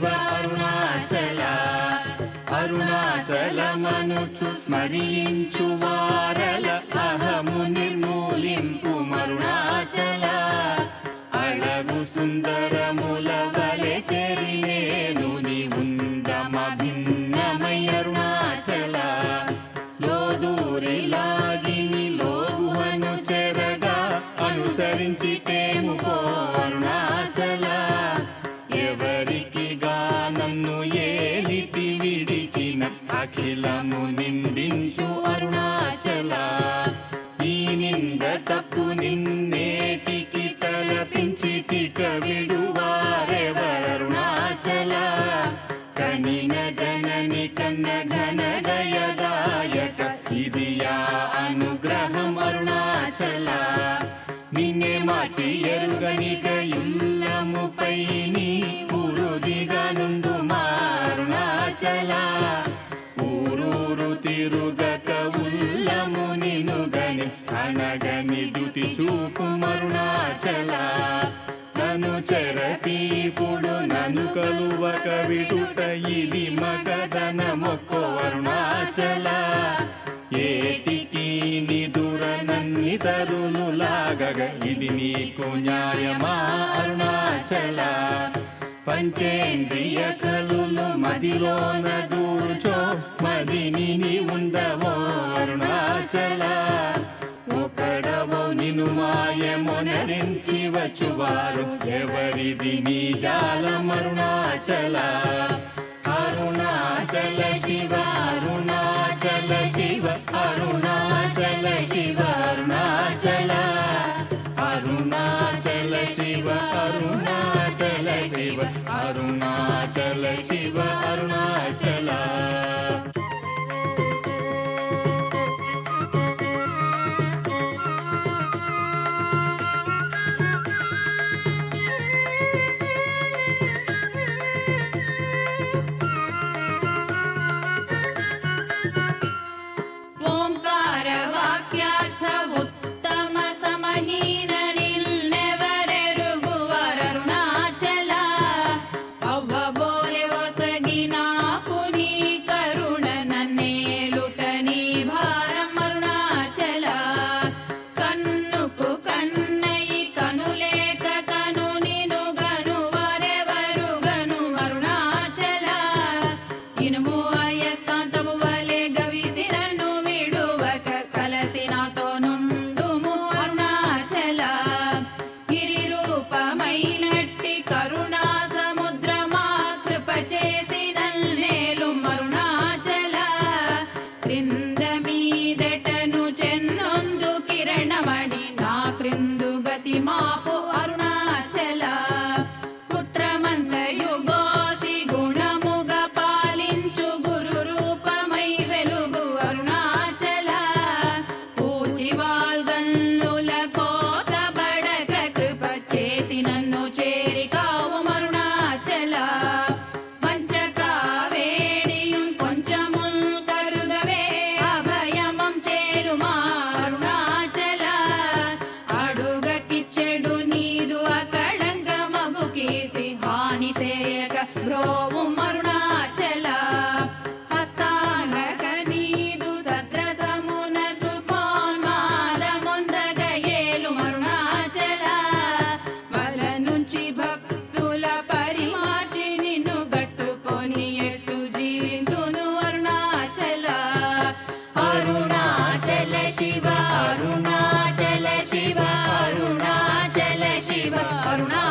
శివ అరుణాచల అరుణాచలమనుచు స్మరించు వారల అహము నిర్మూలింపు మరుణాచల అళగు సుందరముల వలె చెరినేను నీవుందమ భిన్నమై అరుణాచల లోదూరి లాగిని లోగుహను చెరగా అనుసరించి తేముకో అరుణాచల ఎవరికి నన్ను ఏలితి విడిచిన అఖిలము నిందించు అరుణాచల ఈ నింద తప్పు నిన్నేటికి తలపించి తిక విడువారెవరుణాచల కనిన జనని కన్న ఘన దయదాయక ఇది యా అనుగ్రహం అరుణాచల నిన్నే మార్చి ఎరుగనిక ఇల్లముపై నీ పురుదిగా నుండు అరుణాచల ఊరూరు తిరుగక ఉల్లము నినుగని అనగని దుతి చూపు అరుణాచల నన్ను చెరపీపుడు నన్ను కలువక విడుట ఇది మగదన మొక్కో అరుణాచల ఏటికి నిదుర నన్నితరులు లాగగ ఇది నీకు న్యాయమా అరుణాచల పంచేంద్రియ కలులు మదిలోన దూర్చో మదిని ఉండవో అరుణాచల ఒకడవో నిను మాయమొనరించి వచ్చువారు ఎవరిది నీ జాలం అరుణాచల అరుణాచల శివ అరుణాచల శివ అరుణాచల శివ అరుణాచల అరుణాచల శివ అరుణాచల శివ అరుణాచల శివ అరుణాచల అరుణాచల శివ అరుణాచల శివ అరుణాచల శివ అరుణా